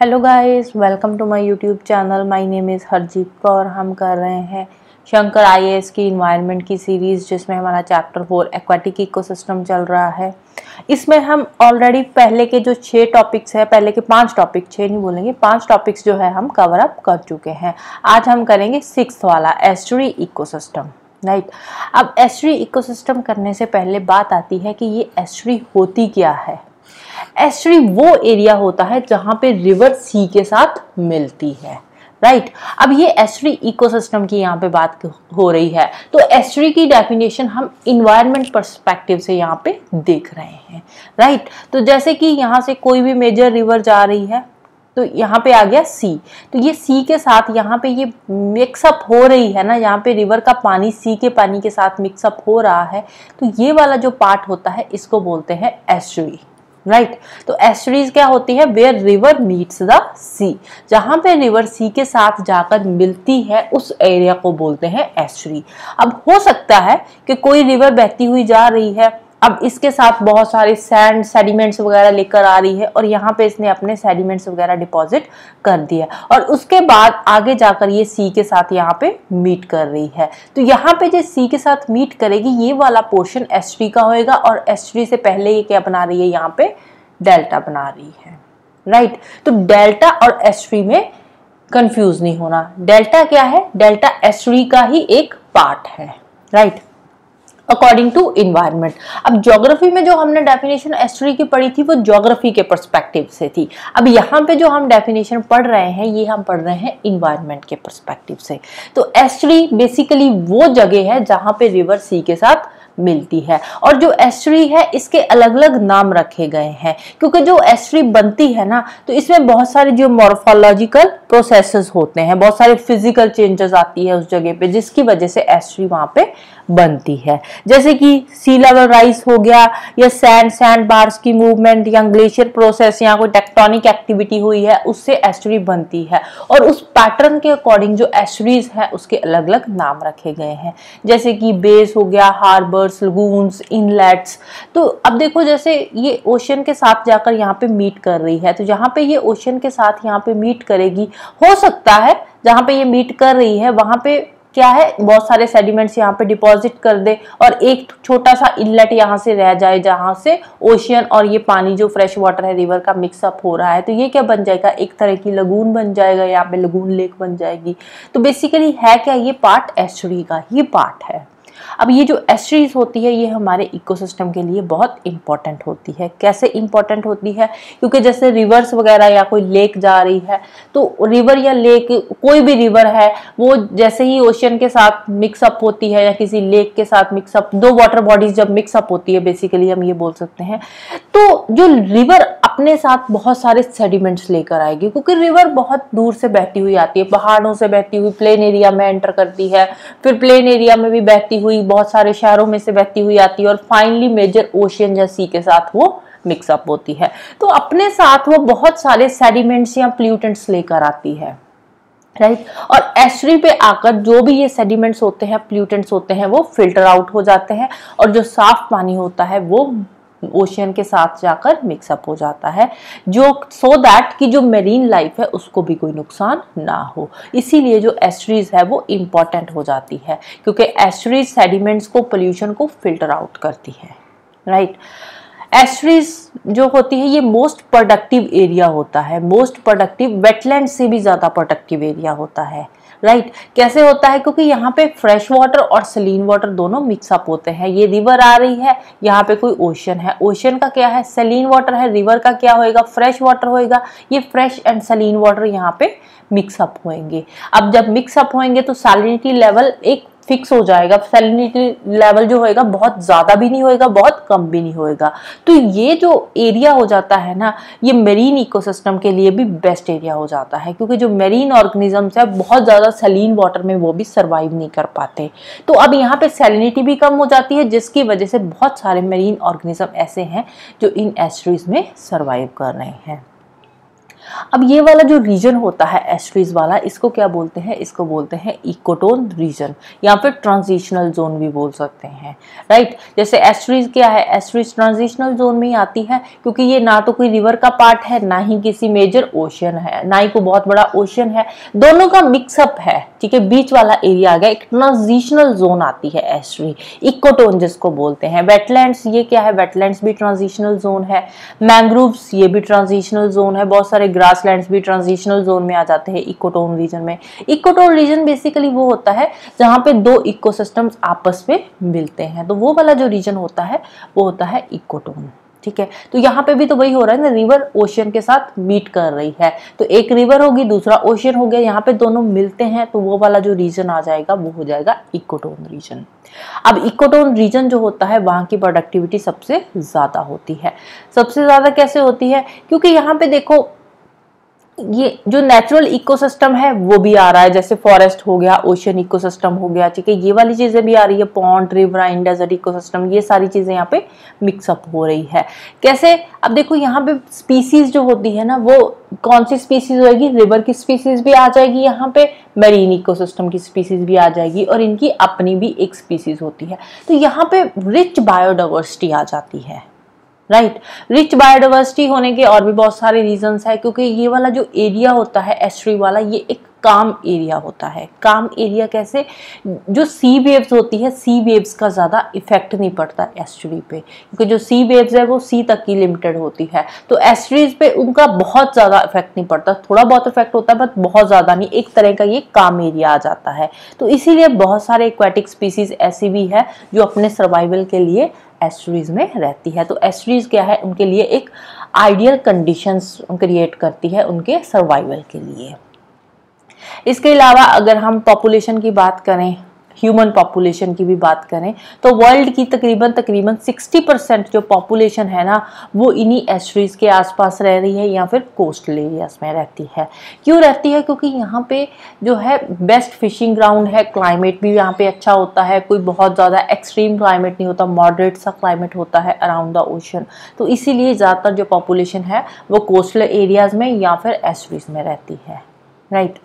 Hello guys, welcome to my YouTube channel. My name is Harjeet Kaur. हम कर रहे हैं शंकर आईएएस की इन्वायरमेंट की सीरीज़, जिसमें हमारा चैप्टर 4 एक्वाटिक इकोसिस्टम चल रहा है। इसमें हम ऑलरेडी पहले के जो 6 टॉपिक्स है, पहले के 5 टॉपिक, 6 नहीं बोलेंगे, 5 टॉपिक्स जो है हम कवर अप कर चुके हैं। आज हम करेंगे 6th वाला एस्चुरी इकोसिस्टम, राइट। अब एस्चुरी इकोसिस्टम करने से पहले बात आती है कि ये एस्चुरी होती क्या है। एस्चुरी वो एरिया होता है जहां पे रिवर सी के साथ मिलती है, राइट। अब ये एस्चुरी इकोसिस्टम की यहाँ पे बात हो रही है, तो एस्चुरी की डेफिनेशन हम इन्वायरमेंट पर्सपेक्टिव से यहाँ पे देख रहे हैं, राइट। तो जैसे कि यहाँ से कोई भी मेजर रिवर जा रही है, तो यहाँ पे आ गया सी, तो ये सी के साथ यहाँ पे ये मिक्सअप हो रही है ना, यहाँ पे रिवर का पानी सी के पानी के साथ मिक्सअप हो रहा है, तो ये वाला जो पार्ट होता है इसको बोलते हैं एस्चुरी, राइट। तो एस्चुरीज क्या होती है? वेयर रिवर मीट्स द सी, जहां पे रिवर सी के साथ जाकर मिलती है उस एरिया को बोलते हैं एस्चुरी। अब हो सकता है कि कोई रिवर बहती हुई जा रही है, अब इसके साथ बहुत सारे सैंड सेडिमेंट्स वगैरह लेकर आ रही है और यहाँ पे इसने अपने सेडिमेंट्स वगैरह डिपॉजिट कर दिया और उसके बाद आगे जाकर ये सी के साथ यहाँ पे मीट कर रही है। तो यहाँ पे जो सी के साथ मीट करेगी, ये वाला पोर्शन एस्चुरी का होएगा और एस्चुरी से पहले ये क्या बना रही है? यहाँ पे डेल्टा बना रही है, राइट। तो डेल्टा और एस्चुरी में कंफ्यूज नहीं होना। डेल्टा क्या है? डेल्टा एस्चुरी का ही एक पार्ट है, राइट, अकॉर्डिंग टू इन्वायरमेंट। अब ज्योग्राफी में जो हमने डेफिनेशन एस्चुरी की पढ़ी थी, वो ज्योग्राफी के पर्सपेक्टिव से थी। अब यहाँ पे जो हम डेफिनेशन पढ़ रहे हैं, ये हम पढ़ रहे हैं इन्वायरमेंट के पर्सपेक्टिव से। तो एस्चुरी बेसिकली वो जगह है जहाँ पे रिवर सी के साथ मिलती है, और जो एस्चुरी है इसके अलग अलग नाम रखे गए हैं, क्योंकि जो एस्चुरी बनती है ना, तो इसमें बहुत सारे जो मॉर्फोलॉजिकल प्रोसेसेस होते हैं, बहुत सारे फिजिकल चेंजेस आती है उस जगह पे, जिसकी वजह से एस्चुरी वहां पे बनती है। जैसे कि सी लेवल राइज हो गया, या सैंड बार्स की मूवमेंट, या ग्लेशियर प्रोसेस, या कोई टेक्टोनिक एक्टिविटी हुई है, उससे एस्चुरी बनती है। और उस पैटर्न के अकॉर्डिंग जो एस्चुरीज है उसके अलग अलग नाम रखे गए हैं, जैसे कि बेस हो गया, हार्बर्स, लगून्स, इनलेट्स। तो अब देखो, जैसे ये ओशन के साथ जाकर यहाँ पे मीट कर रही है, तो जहाँ पे ये ओशन के साथ यहाँ पे मीट करेगी, हो सकता है जहाँ पे ये मीट कर रही है वहां पे क्या है, बहुत सारे सेडिमेंट्स यहाँ पे डिपॉजिट कर दे और एक छोटा सा इनलेट यहाँ से रह जाए, जहाँ से ओशियन और ये पानी जो फ्रेश वाटर है रिवर का मिक्सअप हो रहा है, तो ये क्या बन जाएगा? एक तरह की लगून बन जाएगा, यहाँ पे लगून लेक बन जाएगी। तो बेसिकली है क्या? ये पार्ट एस्चुरी का ही पार्ट है। अब ये जो एस्चुरीज होती है, ये हमारे इकोसिस्टम के लिए बहुत इंपॉर्टेंट होती है। कैसे इंपॉर्टेंट होती है? क्योंकि जैसे रिवर्स वगैरह या कोई लेक जा रही है, तो रिवर या लेक, कोई भी रिवर है, वो जैसे ही ओशन के साथ मिक्सअप होती है या किसी लेक के साथ मिक्सअप, दो वाटर बॉडीज जब मिक्सअप होती है, बेसिकली हम ये बोल सकते हैं, तो जो रिवर अपने साथ बहुत सारे सेडिमेंट्स लेकर आएगी, क्योंकि रिवर बहुत दूर से बहती हुई आती है, पहाड़ों से बहती हुई प्लेन एरिया में एंटर करती है, फिर प्लेन एरिया में भी बहती हुई बहुत सारे शहरों में से बहती हुई आती है, और फाइनली मेजर ओशियन या सी के साथ वो मिक्सअप होती है। तो अपने साथ वो बहुत सारे सेडिमेंट्स या प्ल्यूटेंट्स लेकर आती है, राइट। और एस्चुरी पे आकर जो भी ये सेडिमेंट्स होते हैं, प्ल्यूटेंट्स होते हैं, वो फिल्टर आउट हो जाते हैं, और जो साफ पानी होता है वो ओशियन के साथ जाकर मिक्सअप हो जाता है, जो सो दैट कि जो मेरीन लाइफ है उसको भी कोई नुकसान ना हो। इसीलिए जो एस्चुरीज है वो इम्पॉर्टेंट हो जाती है, क्योंकि एस्चुरीज सेडिमेंट्स को, पोल्यूशन को फिल्टर आउट करती है, राइट। एस्चुरीज जो होती है, ये मोस्ट प्रोडक्टिव एरिया होता है, मोस्ट प्रोडक्टिव, वेटलैंड से भी ज्यादा प्रोडक्टिव एरिया होता है, राइट। कैसे होता है? क्योंकि यहाँ पे फ्रेश वाटर और सलीन वाटर दोनों मिक्सअप होते हैं। ये रिवर आ रही है, यहाँ पे कोई ओशन है, ओशन का क्या है? सलीन वाटर है, रिवर का क्या होएगा? फ्रेश वाटर होएगा। ये फ्रेश एंड सलीन वाटर यहाँ पे मिक्सअप होएंगे। अब जब मिक्सअप होएंगे तो सैलिनिटी लेवल एक फिक्स हो जाएगा। सैलिनिटी लेवल जो होएगा बहुत ज्यादा भी नहीं होएगा, बहुत कम भी नहीं होएगा। तो ये जो एरिया हो जाता है ना, ये मेरीन इकोसिस्टम के लिए भी बेस्ट एरिया हो जाता है, क्योंकि जो मेरीन ऑर्गेनिजम्स है बहुत ज्यादा सलीन वाटर में वो भी सर्वाइव नहीं कर पाते। तो अब यहाँ पे सैलिनिटी भी कम हो जाती है, जिसकी वजह से बहुत सारे मेरीन ऑर्गेनिज्म ऐसे हैं जो इन एस्चुरीज में सर्वाइव कर रहे हैं। अब ये वाला जो रीजन होता है एस्ट्रीज वाला, इसको क्या बोलते हैं, इसको बोलते हैं इकोटोन रीजन या फिर ट्रांजिशनल जोन भी बोल सकते हैं, राइट। जैसे एस्ट्रीज क्या है, एस्ट्रीज ट्रांजिशनल जोन में ही आती है क्योंकि ये ना तो कोई रिवर का पार्ट है, ना ही किसी मेजर ओशन है, ना ही कोई बहुत बड़ा ओशन है, दोनों का मिक्सअप है, ठीक है, बीच वाला एरिया आ गया, एक ट्रांजिशनल जोन आती है एस्ट्री, इकोटोन जिसको बोलते हैं। वेटलैंड्स, ये क्या है, वेटलैंड्स भी ट्रांजिशनल जोन है। मैंग्रोव्स, ये भी ट्रांजिशनल जोन है। बहुत सारे ग्रासलैंड्स भी ट्रांजिशनल जोन में आ जाते हैं इकोटोन रीजन में। इकोटोन रीजन बेसिकली वो होता है जहां पे दो इकोसिस्टम्स आपस में मिलते हैं, तो वो वाला जो रीजन होता है वो होता है इकोटोन, ठीक है। तो यहाँ पे भी तो वही हो रहा है ना, रिवर ओशियन के साथ मीट कर रही है, तो एक रिवर होगी, दूसरा ओशियन हो गया, यहाँ पे दोनों मिलते हैं, तो वो वाला जो रीजन आ जाएगा वो हो जाएगा इकोटोन रीजन। अब इकोटोन रीजन जो होता है वहां की प्रोडक्टिविटी सबसे ज्यादा होती है। सबसे ज्यादा कैसे होती है, क्योंकि यहाँ पे देखो ये जो नेचुरल इकोसिस्टम है वो भी आ रहा है, जैसे फॉरेस्ट हो गया, ओशन इकोसिस्टम हो गया, ठीक है, ये वाली चीजें भी आ रही है, पॉन्ड, रिवराइन, डेजर्ट इकोसिस्टम, ये सारी चीजें यहाँ पे मिक्सअप हो रही है। कैसे, अब देखो यहाँ पे स्पीसीज जो होती है ना, वो कौन सी स्पीसीज होगी, रिवर की स्पीसीज भी आ जाएगी, यहाँ पे मरीन इकोसिस्टम की स्पीसीज भी आ जाएगी, और इनकी अपनी भी एक स्पीसीज होती है, तो यहाँ पे रिच बायोडाइवर्सिटी आ जाती है, राइट। रिच बायोडाइवर्सिटी होने के और भी बहुत सारे रीजंस है, क्योंकि ये वाला जो एरिया होता है एस्ट्री वाला, ये एक काम एरिया होता है। काम एरिया कैसे, जो सी वेव्स होती है, सी वेव्स का ज्यादा इफेक्ट नहीं पड़ता एस्ट्री पे, क्योंकि जो सी वेव्स है वो सी तक ही लिमिटेड होती है, तो एस्ट्रीज पे उनका बहुत ज्यादा इफेक्ट नहीं पड़ता, थोड़ा बहुत इफेक्ट होता है बट बहुत ज्यादा नहीं, एक तरह का ये काम एरिया आ जाता है। तो इसीलिए बहुत सारे एक्वेटिक स्पीसीज ऐसी भी है जो अपने सर्वाइवल के लिए एस्ट्रीज में रहती है। तो एस्ट्रीज क्या है, उनके लिए एक आइडियल कंडीशंस क्रिएट करती है उनके सर्वाइवल के लिए। इसके अलावा अगर हम पॉपुलेशन की बात करें, ह्यूमन पॉपुलेशन की भी बात करें, तो वर्ल्ड की तकरीबन 60% जो पॉपुलेशन है ना, वो इन्हीं एस्ट्रीज के आसपास रह रही है या फिर कोस्टल एरियाज में रहती है। क्यों रहती है, क्योंकि यहाँ पे जो है बेस्ट फिशिंग ग्राउंड है, क्लाइमेट भी यहाँ पे अच्छा होता है, कोई बहुत ज़्यादा एक्सट्रीम क्लाइमेट नहीं होता, मॉडरेट सा क्लाइमेट होता है अराउंड द ओशन, तो इसीलिए ज़्यादातर जो पॉपुलेशन है वो कोस्टल एरियाज में या फिर एस्ट्रीज में रहती है, राइट।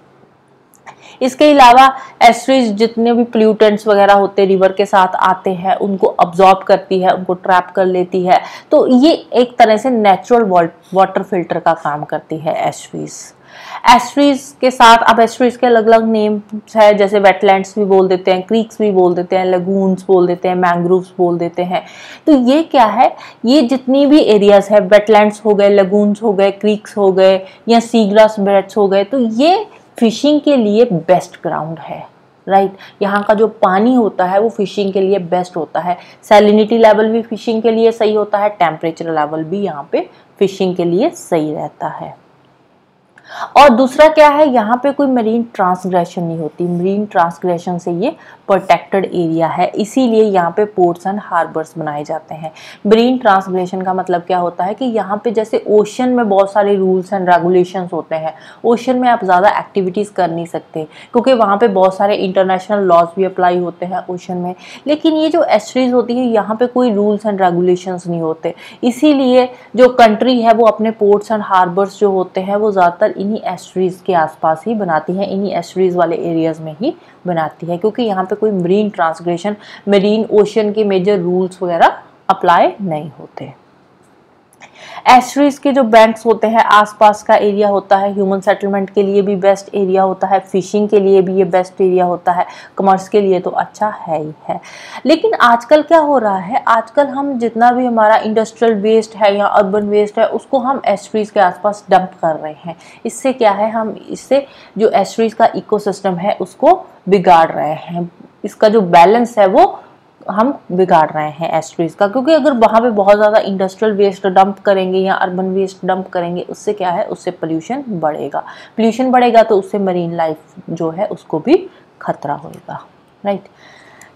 इसके अलावा एस्ट्रीज जितने भी प्लूटेंट्स वगैरह होते हैं रिवर के साथ आते हैं, उनको अब्जॉर्ब करती है, उनको ट्रैप कर लेती है, तो ये एक तरह से नेचुरल वाटर फिल्टर का काम करती है एस्ट्रीज। एस्ट्रीज के साथ अब एस्ट्रीज के अलग अलग नेम्स है, जैसे वेटलैंड्स भी बोल देते हैं, क्रीक्स भी बोल देते हैं, लगून्स बोल देते हैं, मैंग्रोव्स बोल देते हैं। तो ये क्या है, ये जितनी भी एरियाज है, वेटलैंड्स हो गए, लगून्स हो गए, क्रीक्स हो गए या सी ग्रास बेड्स हो गए, तो ये फिशिंग के लिए बेस्ट ग्राउंड है, राइट। यहाँ का जो पानी होता है वो फिशिंग के लिए बेस्ट होता है, सैलिनिटी लेवल भी फिशिंग के लिए सही होता है, टेम्परेचर लेवल भी यहाँ पे फिशिंग के लिए सही रहता है। और दूसरा क्या है, यहाँ पे कोई मरीन ट्रांसग्रेशन नहीं होती, मरीन ट्रांसग्रेशन से ये प्रोटेक्टेड एरिया है, इसीलिए यहाँ पे पोर्ट्स एंड हार्बर्स बनाए जाते हैं। मरीन ट्रांसग्रेशन का मतलब क्या होता है कि यहाँ पे जैसे ओशन में बहुत सारे रूल्स एंड रेगुलेशंस होते हैं, ओशन में आप ज़्यादा एक्टिविटीज़ कर नहीं सकते क्योंकि वहाँ पे बहुत सारे इंटरनेशनल लॉज भी अप्लाई होते हैं ओशन में, लेकिन ये जो एस्ट्रीज होती है यहाँ पे कोई रूल्स एंड रेगुलेशंस नहीं होते, इसीलिए जो कंट्री है वो अपने पोर्ट्स एंड हार्बर्स जो होते हैं वो ज़्यादातर इन्हीं एस्ट्रीज के आसपास ही बनाती है, इन्हीं एस्ट्रीज वाले एरियाज में ही बनाती है, क्योंकि यहाँ पे कोई मरीन ट्रांसग्रेशन, मरीन ओशन के मेजर रूल्स वगैरह अप्लाई नहीं होते। एस्ट्रीज के जो बैंक्स होते हैं, आसपास का एरिया होता है, ह्यूमन सेटलमेंट के लिए भी बेस्ट एरिया होता है, फिशिंग के लिए भी ये बेस्ट एरिया होता है, कमर्स के लिए तो अच्छा है ही है। लेकिन आजकल क्या हो रहा है, आजकल हम जितना भी हमारा इंडस्ट्रियल वेस्ट है या अर्बन वेस्ट है उसको हम एस्ट्रीज के आसपास डंप कर रहे हैं। इससे क्या है, हम इससे जो एस्ट्रीज का इकोसिस्टम है उसको बिगाड़ रहे हैं, इसका जो बैलेंस है वो हम बिगाड़ रहे हैं एस्ट्रीज का, क्योंकि अगर वहाँ पे बहुत ज़्यादा इंडस्ट्रियल वेस्ट डंप करेंगे या अर्बन वेस्ट डंप करेंगे, उससे क्या है, उससे पोल्यूशन बढ़ेगा, तो उससे मरीन लाइफ जो है उसको भी खतरा होगा, राइट।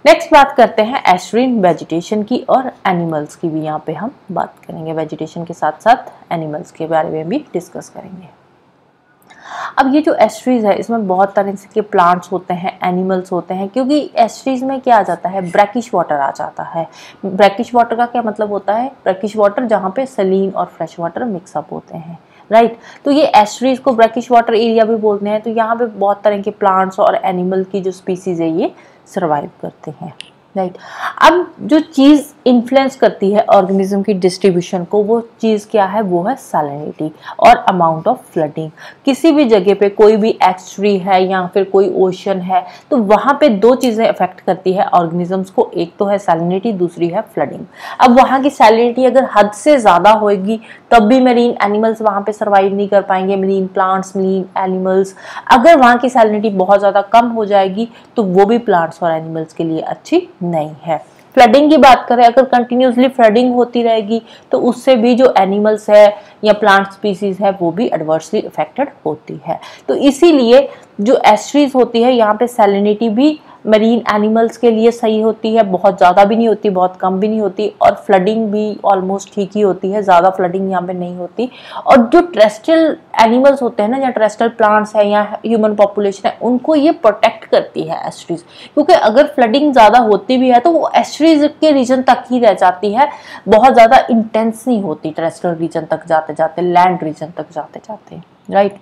नेक्स्ट बात करते हैं एस्ट्रीन वेजिटेशन की और एनिमल्स की भी यहाँ पे हम बात करेंगे, वेजिटेशन के साथ साथ एनिमल्स के बारे में भी डिस्कस करेंगे। अब ये जो एस्ट्रीज है इसमें बहुत तरह के प्लांट्स होते हैं, एनिमल्स होते हैं, क्योंकि एस्ट्रीज में क्या आ जाता है, ब्रैकिश वाटर आ जाता है। ब्रैकिश वाटर का क्या मतलब होता है, ब्रैकिश वाटर जहाँ पे सलीन और फ्रेश वाटर मिक्सअप होते हैं, राइट। तो ये एस्ट्रीज को ब्रैकिश वाटर एरिया भी बोलते हैं। तो यहाँ पे बहुत तरह के प्लांट्स और एनिमल की जो स्पीसीज है ये सर्वाइव करते हैं, राइट। अब जो चीज़ इन्फ्लुएंस करती है ऑर्गेनिज्म की डिस्ट्रीब्यूशन को, वो चीज़ क्या है, वो है सैलिनिटी और अमाउंट ऑफ फ्लडिंग। किसी भी जगह पे कोई भी एस्ट्री है या फिर कोई ओशन है, तो वहाँ पे दो चीज़ें अफेक्ट करती है ऑर्गेनिजम्स को, एक तो है सैलिनिटी, दूसरी है फ्लडिंग। अब वहाँ की सैलिनिटी अगर हद से ज़्यादा होगी तब भी मरीन एनिमल्स वहाँ पे सर्वाइव नहीं कर पाएंगे, मरीन प्लांट्स, मरीन एनिमल्स। अगर वहाँ की सैलिनिटी बहुत ज़्यादा कम हो जाएगी तो वो भी प्लांट्स और एनिमल्स के लिए अच्छी नहीं है। फ्लडिंग की बात करें, अगर कंटिन्यूसली फ्लडिंग होती रहेगी तो उससे भी जो एनिमल्स है या प्लांट स्पीसीज है वो भी एडवर्सली अफेक्टेड होती है। तो इसीलिए जो एस्ट्रीज होती है यहाँ पे सैलिनिटी भी मरीन एनिमल्स के लिए सही होती है, बहुत ज़्यादा भी नहीं होती, बहुत कम भी नहीं होती, और फ्लडिंग भी ऑलमोस्ट ठीक ही होती है, ज़्यादा फ्लडिंग यहाँ पे नहीं होती। और जो टेरेस्ट्रियल एनिमल्स होते हैं ना, या टेरेस्ट्रियल प्लांट्स है या ह्यूमन पॉपुलेशन है, उनको ये प्रोटेक्ट करती है एस्ट्रीज, क्योंकि अगर फ्लडिंग ज़्यादा होती भी है तो वो एस्ट्रीज के रीजन तक ही रह जाती है, बहुत ज़्यादा इंटेंस नहीं होती टेरेस्ट्रियल रीजन तक जाते जाते, लैंड रीजन तक जाते जाते, राइट।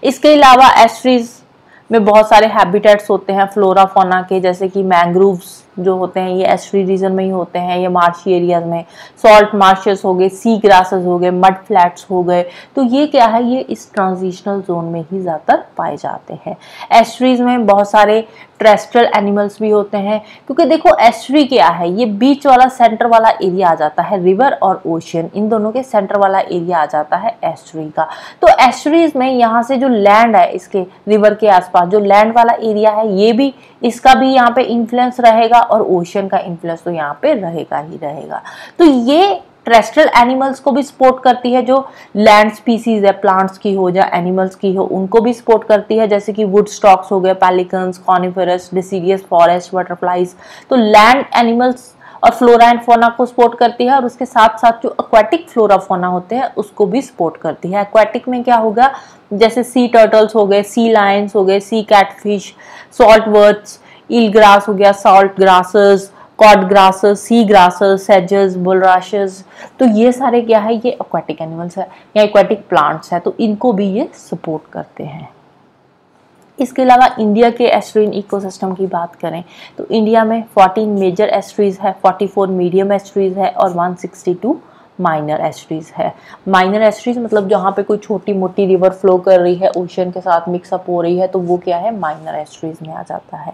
इसके अलावा एस्ट्रीज में बहुत सारे हैबिटेट्स होते हैं फ्लोरा फौना के, जैसे कि मैंग्रोव्स जो होते हैं ये एस्ट्री रीजन में ही होते हैं, ये मार्शी एरियाज में, सॉल्ट मार्शेस हो गए, सी ग्रासेस हो गए, मड फ्लैट्स हो गए। तो ये क्या है, ये इस ट्रांजिशनल जोन में ही ज़्यादातर पाए जाते हैं। एस्ट्रीज में बहुत सारे टेरेस्ट्रियल एनिमल्स भी होते हैं, क्योंकि देखो एस्ट्री क्या है, ये बीच वाला सेंटर वाला एरिया आ जाता है, रिवर और ओशियन इन दोनों के सेंटर वाला एरिया आ जाता है एस्ट्री का। तो एस्ट्रीज में यहाँ से जो लैंड है, इसके रिवर के आसपास जो लैंड वाला एरिया है, ये भी, इसका भी यहाँ पे इन्फ्लुएंस रहेगा, और ओशियन का इन्फ्लुएंस तो यहाँ पे रहेगा ही रहेगा। तो ये टेरेस्ट्रियल एनिमल्स को भी सपोर्ट करती है, जो लैंड स्पीसीज है, प्लांट्स की हो या एनिमल्स की हो, उनको भी सपोर्ट करती है, जैसे कि वुड स्टॉक्स हो गए, pelicans, coniferous, deciduous forest, butterflies. तो लैंड एनिमल्स और फ्लोरा एंड फौना को सपोर्ट करती है, और उसके साथ साथ जो एक्वाटिक फ्लोरा फौना होते हैं उसको भी सपोर्ट करती है। एक्वाटिक में क्या होगा, जैसे सी टर्टल्स हो गए, सी लायंस हो गए, सी कैटफिश, सॉल्ट वर्ड्स, ईल ग्रास हो गया, सॉल्ट ग्रासेस, कॉड ग्रासेस, सी ग्रासेस, सेजेस, बुलराशेस। तो ये सारे क्या है, ये एक्वाटिक एनिमल्स है या एक्वाटिक प्लांट्स है, तो इनको भी ये सपोर्ट करते हैं। इसके अलावा इंडिया के एस्ट्रीन इकोसिस्टम की बात करें तो इंडिया में 14 मेजर एस्ट्रीज है, 44 मीडियम एस्ट्रीज है और 162 माइनर एस्ट्रीज है। माइनर एस्ट्रीज मतलब जहाँ पे कोई छोटी मोटी रिवर फ्लो कर रही है, ओशन के साथ मिक्सअप हो रही है, तो वो क्या है, माइनर एस्ट्रीज में आ जाता है।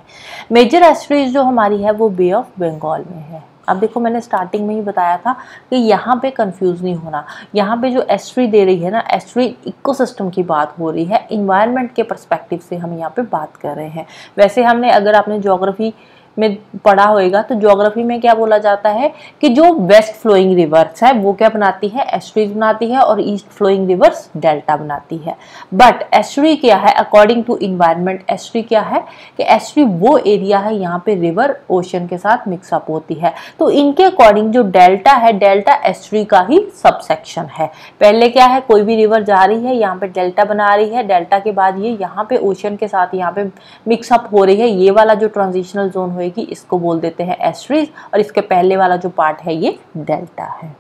मेजर एस्ट्रीज जो हमारी है वो बे ऑफ बंगाल में है। अब देखो मैंने स्टार्टिंग में ही बताया था कि यहाँ पे कंफ्यूज नहीं होना, यहाँ पे जो एस्ट्री दे रही है ना, एस्ट्री इकोसिस्टम की बात हो रही है, इन्वायरमेंट के पर्सपेक्टिव से हम यहाँ पे बात कर रहे हैं। वैसे हमने, अगर आपने ज्योग्राफी में पढ़ा होएगा तो ज्योग्राफी में क्या बोला जाता है कि जो वेस्ट फ्लोइंग रिवर्स है वो क्या बनाती है, एस्ट्रीज बनाती है, और ईस्ट फ्लोइंग रिवर्स डेल्टा बनाती है। बट एस्ट्री क्या है, अकॉर्डिंग टू इन्वायरमेंट, एस्ट्री क्या है कि एस्ट्री वो एरिया है यहाँ पे रिवर ओशन के साथ मिक्सअप होती है। तो इनके अकॉर्डिंग जो डेल्टा है, डेल्टा एस्ट्री का ही सबसेक्शन है। पहले क्या है, कोई भी रिवर जा रही है, यहाँ पे डेल्टा बना रही है, डेल्टा के बाद ये यहाँ पे ओशन के साथ यहाँ पे मिक्सअप हो रही है, ये वाला जो ट्रांजिशनल जोन कि इसको बोल देते हैं एस्ट्रीज, और इसके पहले वाला जो पार्ट है ये डेल्टा है,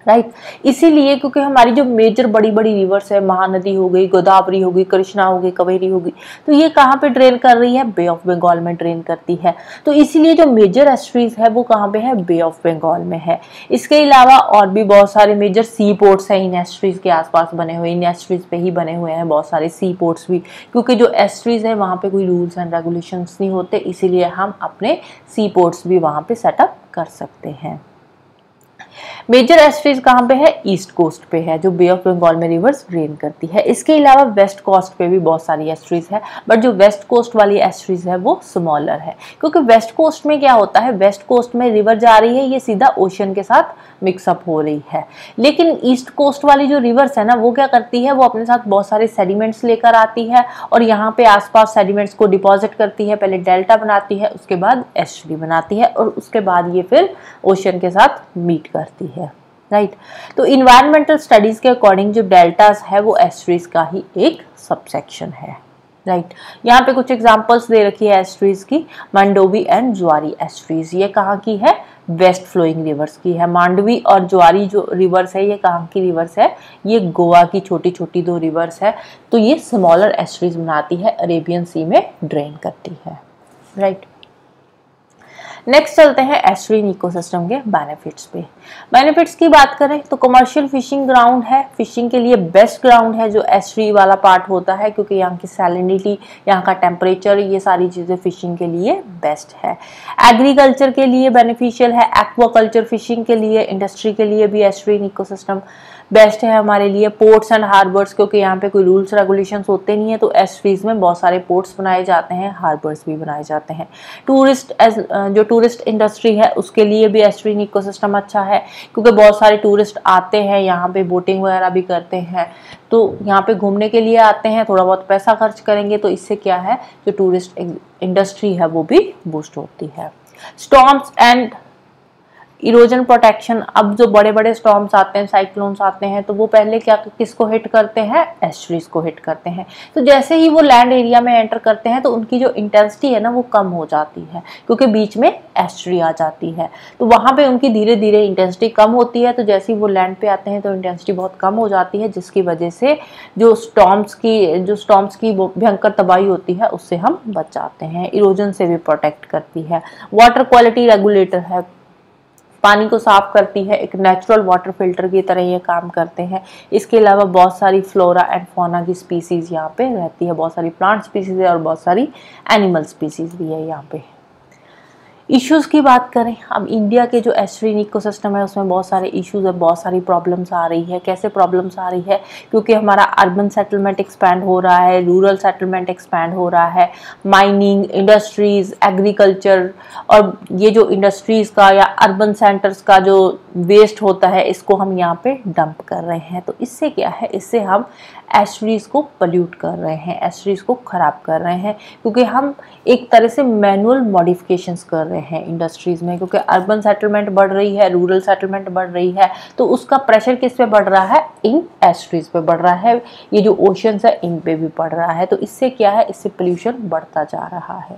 राइट। इसीलिए क्योंकि हमारी जो मेजर बड़ी बड़ी रिवर्स है, महानदी हो गई, गोदावरी हो गई, कृष्णा हो गई, कावेरी हो गई, तो ये कहाँ पे ड्रेन कर रही है, बे ऑफ बंगाल में ड्रेन करती है। तो इसीलिए जो मेजर एस्ट्रीज है वो कहाँ पे है, बे ऑफ बंगाल में है। इसके अलावा और भी बहुत सारे मेजर सी पोर्ट्स हैं इन एस्ट्रीज के आसपास बने हुए, इन एस्ट्रीज पे ही बने हुए हैं बहुत सारे सी पोर्ट्स भी, क्योंकि जो एस्ट्रीज है वहाँ पे कोई रूल्स एंड रेगुलेशंस नहीं होते, इसीलिए हम अपने सी पोर्ट्स भी वहाँ पे सेटअप कर सकते हैं। मेजर एस्ट्रीज कहाँ पे है, ईस्ट कोस्ट पे है, जो बे ऑफ बंगाल में रिवर्स ड्रेन करती है। इसके अलावा वेस्ट कोस्ट पे भी बहुत सारी एस्ट्रीज है, बट जो वेस्ट कोस्ट वाली एस्ट्रीज है वो स्मॉलर है, क्योंकि वेस्ट कोस्ट में क्या होता है, वेस्ट कोस्ट में रिवर जा रही है, ये सीधा ओशन के साथ मिक्सअप हो रही है। लेकिन ईस्ट कोस्ट वाली जो रिवर्स है ना, वो क्या करती है, वो अपने साथ बहुत सारे सेडिमेंट्स लेकर आती है और यहाँ पे आसपास सेडिमेंट्स को डिपॉजिट करती है, पहले डेल्टा बनाती है, उसके बाद एस्ट्री बनाती है, और उसके बाद ये फिर ओशन के साथ मीट करती है, राइट। तो इन्वायरमेंटल स्टडीज के अकॉर्डिंग जो डेल्टास है वो एस्ट्रीज का ही एक सबसेक्शन है, राइट। यहाँ पे कुछ एग्जांपल्स दे रखी है एस्ट्रीज की, मंडोवी एंड ज्वारी एस्ट्रीज। ये कहाँ की है? वेस्ट फ्लोइंग रिवर्स की है। मांडवी और ज्वारी जो रिवर्स है ये कहाँ की रिवर्स है? ये गोवा की छोटी छोटी 2 रिवर्स है। तो ये स्मॉलर एस्ट्रीज बनाती है, अरेबियन सी में ड्रेन करती है, राइट। नेक्स्ट चलते हैं एस्ट्रीन इकोसिस्टम के बेनिफिट्स पे। बेनिफिट्स की बात करें तो कमर्शियल फिशिंग ग्राउंड है, फिशिंग के लिए बेस्ट ग्राउंड है जो एस्ट्री वाला पार्ट होता है, क्योंकि यहाँ की सैलिनिटी, यहाँ का टेम्परेचर, ये सारी चीज़ें फिशिंग के लिए बेस्ट है। एग्रीकल्चर के लिए बेनिफिशियल है, एक्वाकल्चर फिशिंग के लिए, इंडस्ट्री के लिए भी एस्ट्रीन इकोसिस्टम बेस्ट है हमारे लिए। पोर्ट्स एंड हार्बर्स, क्योंकि यहाँ पे कोई रूल्स रेगुलेशंस होते नहीं है, तो एस्ट्रीज में बहुत सारे पोर्ट्स बनाए जाते हैं, हार्बर्स भी बनाए जाते हैं। जो टूरिस्ट इंडस्ट्री है उसके लिए भी एस्ट्रीन इकोसिस्टम अच्छा है, क्योंकि बहुत सारे टूरिस्ट आते हैं यहाँ पे, बोटिंग वगैरह भी करते हैं, तो यहाँ पे घूमने के लिए आते हैं, थोड़ा बहुत पैसा खर्च करेंगे, तो इससे क्या है, जो टूरिस्ट इंडस्ट्री है वो भी बूस्ट होती है। स्टॉर्म्स एंड इरोजन प्रोटेक्शन, अब जो बड़े बड़े स्टॉर्म्स आते हैं, साइक्लोन्स आते हैं, तो वो पहले क्या किसको हिट करते हैं? एस्ट्रीज को हिट करते हैं। तो जैसे ही वो लैंड एरिया में एंटर करते हैं तो उनकी जो इंटेंसिटी है ना वो कम हो जाती है, क्योंकि बीच में एस्ट्री आ जाती है, तो वहाँ पे उनकी धीरे धीरे इंटेंसिटी कम होती है। तो जैसे ही वो लैंड पे आते हैं तो इंटेंसिटी बहुत कम हो जाती है, जिसकी वजह से जो स्टॉर्म्स की भयंकर तबाही होती है उससे हम बच जाते हैं। इरोजन से भी प्रोटेक्ट करती है। वाटर क्वालिटी रेगुलेटर है, पानी को साफ करती है, एक नेचुरल वाटर फिल्टर की तरह ये काम करते हैं। इसके अलावा बहुत सारी फ्लोरा एंड फौना की स्पीसीज यहाँ पे रहती है, बहुत सारी प्लांट स्पीसीज है और बहुत सारी एनिमल स्पीसीज भी है यहाँ पे। इश्यूज की बात करें, अब इंडिया के जो एस्ट्रीन इकोसिस्टम है उसमें बहुत सारे इश्यूज है, बहुत सारी प्रॉब्लम्स आ रही है। कैसे प्रॉब्लम्स आ रही है? क्योंकि हमारा अर्बन सेटलमेंट एक्सपैंड हो रहा है, रूरल सेटलमेंट एक्सपैंड हो रहा है, माइनिंग, इंडस्ट्रीज, एग्रीकल्चर, और ये जो इंडस्ट्रीज का या अर्बन सेंटर्स का जो वेस्ट होता है इसको हम यहाँ पे डंप कर रहे हैं। तो इससे क्या है, इससे हम एस्ट्रीज को पल्यूट कर रहे हैं, एस्ट्रीज को खराब कर रहे हैं, क्योंकि हम एक तरह से मैनुअल मॉडिफिकेशंस कर रहे हैं इंडस्ट्रीज में, क्योंकि अर्बन सेटलमेंट बढ़ रही है, रूरल सेटलमेंट बढ़ रही है, तो उसका प्रेशर किस पे बढ़ रहा है? इन एस्ट्रीज पे बढ़ रहा है, ये जो ओशंस है इन पे भी बढ़ रहा है। तो इससे क्या है, इससे पोल्यूशन बढ़ता जा रहा है।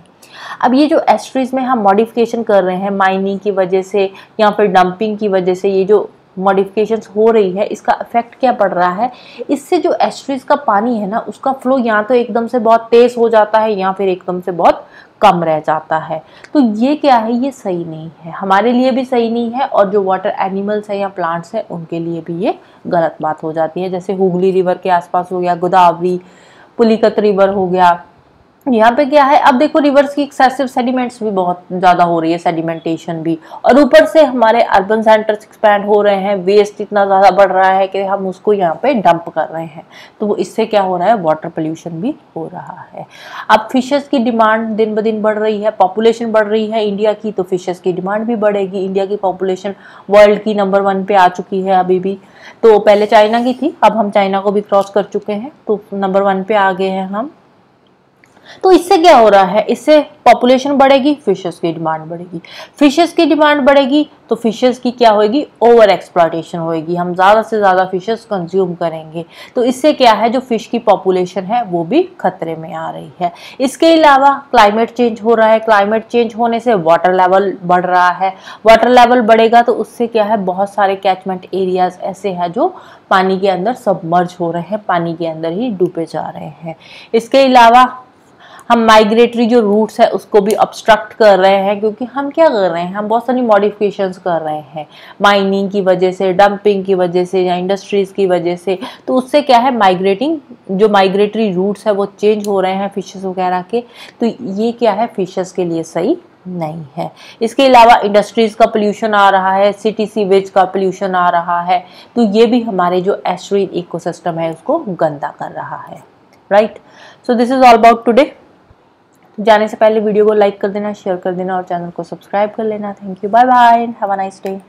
अब ये जो एस्ट्रीज में हम मॉडिफिकेशन कर रहे हैं माइनिंग की वजह से या फिर डंपिंग की वजह से, ये जो मॉडिफिकेशंस हो रही है, इसका इफेक्ट क्या पड़ रहा है? इससे जो एस्ट्रीज का पानी है ना उसका फ्लो या तो एकदम से बहुत तेज हो जाता है या फिर एकदम से बहुत कम रह जाता है। तो ये क्या है, ये सही नहीं है, हमारे लिए भी सही नहीं है, और जो वाटर एनिमल्स है या प्लांट्स है उनके लिए भी ये गलत बात हो जाती है। जैसे हुगली रिवर के आसपास हो गया, गोदावरी, पुलिकत रिवर हो गया, यहाँ पे क्या है, अब देखो रिवर्स की एक्सेसिव सेडिमेंट्स भी बहुत ज्यादा हो रही है, सेडिमेंटेशन भी, और ऊपर से हमारे अर्बन सेंटर्स एक्सपैंड हो रहे हैं, वेस्ट इतना ज्यादा बढ़ रहा है कि हम उसको यहाँ पे डंप कर रहे हैं, तो वो इससे क्या हो रहा है, वाटर पोल्यूशन भी हो रहा है। अब फिशेस की डिमांड दिन ब दिन बढ़ रही है, पॉपुलेशन बढ़ रही है इंडिया की, तो फिशेस की डिमांड भी बढ़ेगी। इंडिया की पॉपुलेशन वर्ल्ड की नंबर 1 पे आ चुकी है अभी भी, तो पहले चाइना की थी, अब हम चाइना को भी क्रॉस कर चुके हैं, तो नंबर 1 पे आ गए हैं हम। तो इससे क्या हो रहा है, इससे पॉपुलेशन बढ़ेगी, फिशेस की डिमांड बढ़ेगी, फिशेस की डिमांड बढ़ेगी तो फिशेस की क्या होगी, ओवर एक्सप्लॉयटेशन होगी, हम ज़्यादा से ज़्यादा फिशेस कंज्यूम करेंगे, तो इससे क्या है, जो फिश की पॉपुलेशन है वो भी खतरे में आ रही है। इसके अलावा क्लाइमेट चेंज हो रहा है, क्लाइमेट चेंज होने से वाटर लेवल बढ़ रहा है, वाटर लेवल बढ़ेगा तो उससे क्या है, बहुत सारे कैचमेंट एरियाज ऐसे हैं जो पानी के अंदर सबमर्ज हो रहे हैं, पानी के अंदर ही डूबे जा रहे हैं। इसके अलावा हम माइग्रेटरी जो रूट्स है उसको भी ऑब्स्ट्रक्ट कर रहे हैं, क्योंकि हम क्या कर रहे हैं, हम बहुत सारी मॉडिफिकेशंस कर रहे हैं माइनिंग की वजह से, डंपिंग की वजह से या इंडस्ट्रीज की वजह से, तो उससे क्या है, जो माइग्रेटरी रूट्स है वो चेंज हो रहे हैं फिशेस वगैरह के, तो ये क्या है, फिशेस के लिए सही नहीं है। इसके अलावा इंडस्ट्रीज का पोल्यूशन आ रहा है, सिटी सीवेज का पोल्यूशन आ रहा है, तो ये भी हमारे जो एस्ट्रीन इकोसिस्टम है उसको गंदा कर रहा है, right. So this is all about today. जाने से पहले वीडियो को लाइक कर देना, शेयर कर देना और चैनल को सब्सक्राइब कर लेना। Thank you, bye bye, have a nice day.